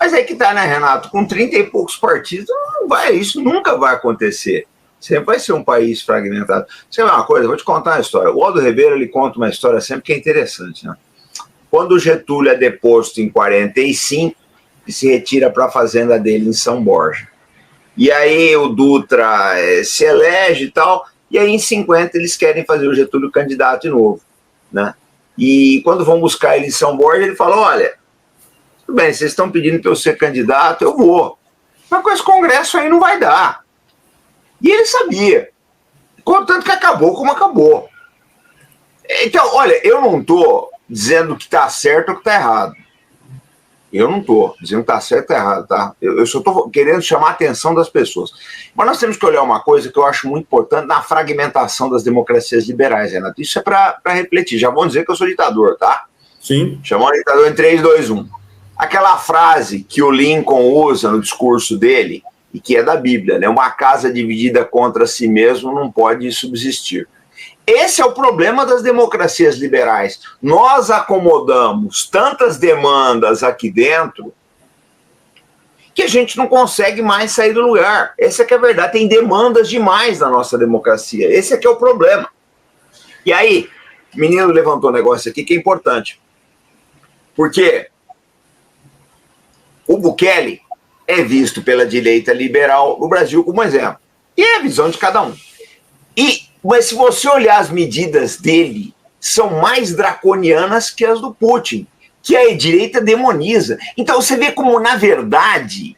Mas aí que tá, né, Renato? Com 30 e poucos partidos, não vai, isso nunca vai acontecer. Sempre vai ser um país fragmentado. Você vê uma coisa, vou te contar uma história. O Aldo Ribeiro, ele conta uma história sempre que é interessante, né? Quando o Getúlio é deposto em 45, ele se retira para a fazenda dele em São Borja. E aí o Dutra se elege e tal, e aí em 50 eles querem fazer o Getúlio candidato de novo, né? E quando vão buscar ele em São Borja, ele fala, olha, tudo bem, vocês estão pedindo para eu ser candidato, eu vou. Mas com esse congresso aí não vai dar. E ele sabia. Contanto que acabou como acabou. Então, olha, eu não estou dizendo que está certo ou que está errado. Eu não estou dizendo que está certo ou errado, tá? Eu só estou querendo chamar a atenção das pessoas. Mas nós temos que olhar uma coisa que eu acho muito importante na fragmentação das democracias liberais, Renato. Isso é para refletir. Já vão dizer que eu sou ditador, tá? Sim. Chamou o ditador em 3, 2, 1. Aquela frase que o Lincoln usa no discurso dele, e que é da Bíblia, né? Uma casa dividida contra si mesmo não pode subsistir. Esse é o problema das democracias liberais. Nós acomodamos tantas demandas aqui dentro que a gente não consegue mais sair do lugar. Essa é que é a verdade. Tem demandas demais na nossa democracia. Esse é que é o problema. E aí, o menino levantou um negócio aqui que é importante. Porque o Bukele é visto pela direita liberal no Brasil como exemplo. E é a visão de cada um. Mas se você olhar as medidas dele, são mais draconianas que as do Putin, que a direita demoniza. Então você vê como, na verdade,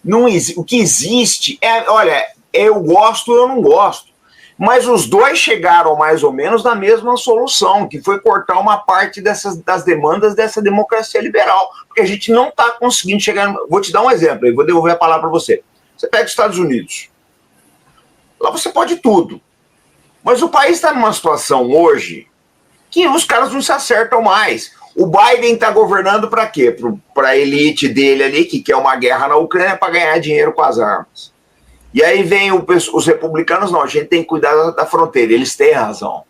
não, o que existe é, olha, eu gosto ou eu não gosto. Mas os dois chegaram mais ou menos na mesma solução, que foi cortar uma parte das demandas dessa democracia liberal. Porque a gente não está conseguindo chegar... Vou te dar um exemplo, eu vou devolver a palavra para você. Você pega os Estados Unidos. Lá você pode tudo. Mas o país está numa situação hoje que os caras não se acertam mais. O Biden está governando para quê? Para a elite dele ali, que quer uma guerra na Ucrânia para ganhar dinheiro com as armas. E aí vem os republicanos, não, a gente tem que cuidar da fronteira. Eles têm razão.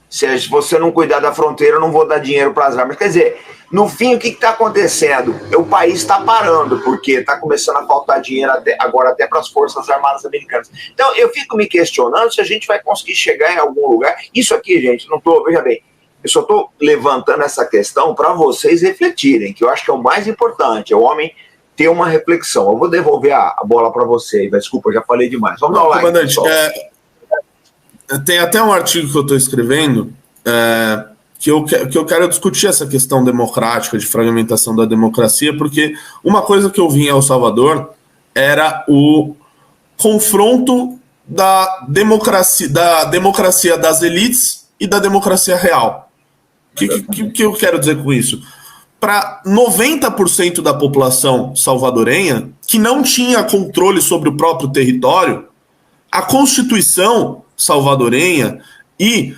Se você não cuidar da fronteira, eu não vou dar dinheiro para as armas. Quer dizer, no fim, o que está acontecendo? O país está parando, porque está começando a faltar dinheiro agora até para as Forças Armadas Americanas. Então, eu fico me questionando se a gente vai conseguir chegar em algum lugar. Isso aqui, gente, não estou... Veja bem, eu só estou levantando essa questão para vocês refletirem, que eu acho que é o mais importante, é o homem ter uma reflexão. Eu vou devolver a bola para você. Desculpa, eu já falei demais. Vamos dar um like. Comandante, tem até um artigo que eu estou escrevendo que eu quero discutir essa questão democrática, de fragmentação da democracia, porque uma coisa que eu vi em El Salvador era o confronto da democracia das elites e da democracia real. O que eu quero dizer com isso? Para 90% da população salvadorenha, que não tinha controle sobre o próprio território, a Constituição salvadorenha e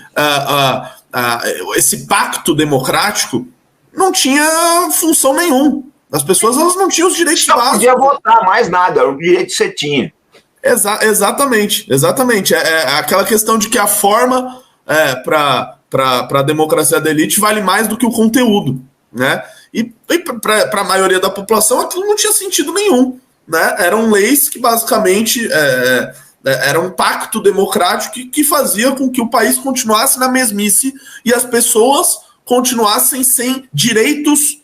esse pacto democrático não tinha função nenhuma. As pessoas elas não tinham os direitos básicos. Não podia votar, mais nada, era o direito que você tinha. Exatamente. É aquela questão de que a forma para a democracia da elite vale mais do que o conteúdo, né? E para a maioria da população aquilo não tinha sentido nenhum, né? Eram leis que basicamente era um pacto democrático que fazia com que o país continuasse na mesmice e as pessoas continuassem sem direitos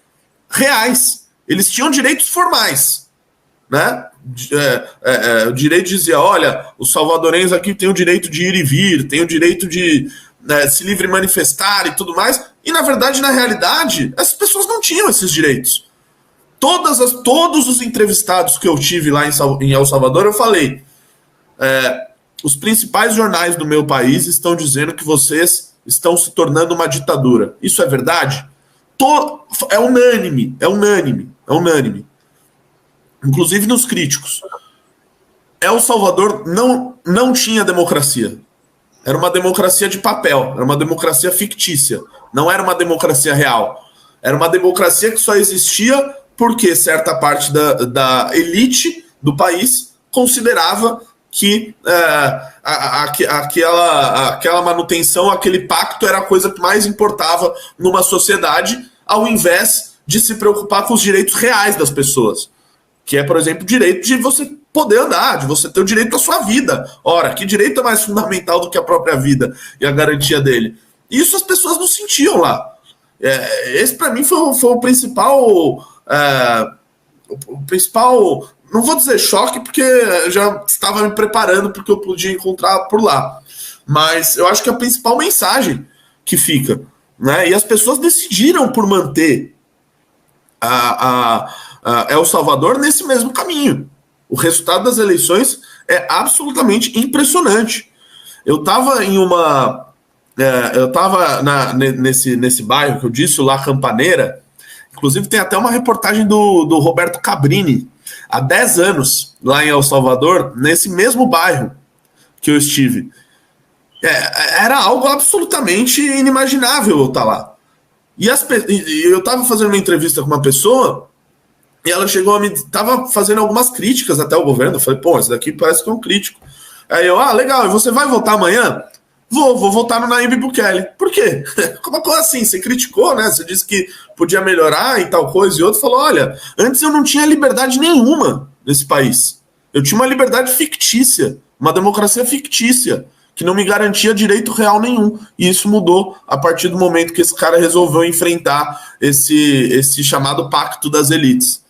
reais. Eles tinham direitos formais, né? O direito dizia, olha, os salvadorenhos aqui têm o direito de ir e vir, têm o direito de se livre manifestar e tudo mais, e na verdade, na realidade, essas pessoas não tinham esses direitos. Todos os entrevistados que eu tive lá em El Salvador, eu falei, os principais jornais do meu país estão dizendo que vocês estão se tornando uma ditadura. Isso é verdade? É unânime. Inclusive nos críticos. El Salvador não tinha democracia. Era uma democracia de papel, era uma democracia fictícia, não era uma democracia real. Era uma democracia que só existia porque certa parte da elite do país considerava que aquela manutenção, aquele pacto era a coisa que mais importava numa sociedade, ao invés de se preocupar com os direitos reais das pessoas. Que é, por exemplo, o direito de você poder andar, de você ter o direito à sua vida. Ora, que direito é mais fundamental do que a própria vida e a garantia dele? Isso as pessoas não sentiam lá. Esse, para mim, foi o principal... o principal... Não vou dizer choque, porque eu já estava me preparando porque eu podia encontrar por lá. Mas eu acho que a principal mensagem que fica, né? E as pessoas decidiram por manter El Salvador nesse mesmo caminho. O resultado das eleições é absolutamente impressionante. Eu estava em uma... eu estava nesse bairro que eu disse, o La Campaneira. Inclusive tem até uma reportagem do Roberto Cabrini, há 10 anos, lá em El Salvador, nesse mesmo bairro que eu estive. Era algo absolutamente inimaginável eu estar lá. E eu estava fazendo uma entrevista com uma pessoa e ela chegou a me... Estava fazendo algumas críticas até ao governo. Eu falei, pô, esse daqui parece que é um crítico. Aí eu, legal, e você vai votar amanhã? Vou votar no Nayib Bukele. Por quê? Como assim? Você criticou, né? Você disse que podia melhorar e tal coisa e outro. Falou, olha, antes eu não tinha liberdade nenhuma nesse país. Eu tinha uma liberdade fictícia, uma democracia fictícia, que não me garantia direito real nenhum. E isso mudou a partir do momento que esse cara resolveu enfrentar esse chamado pacto das elites.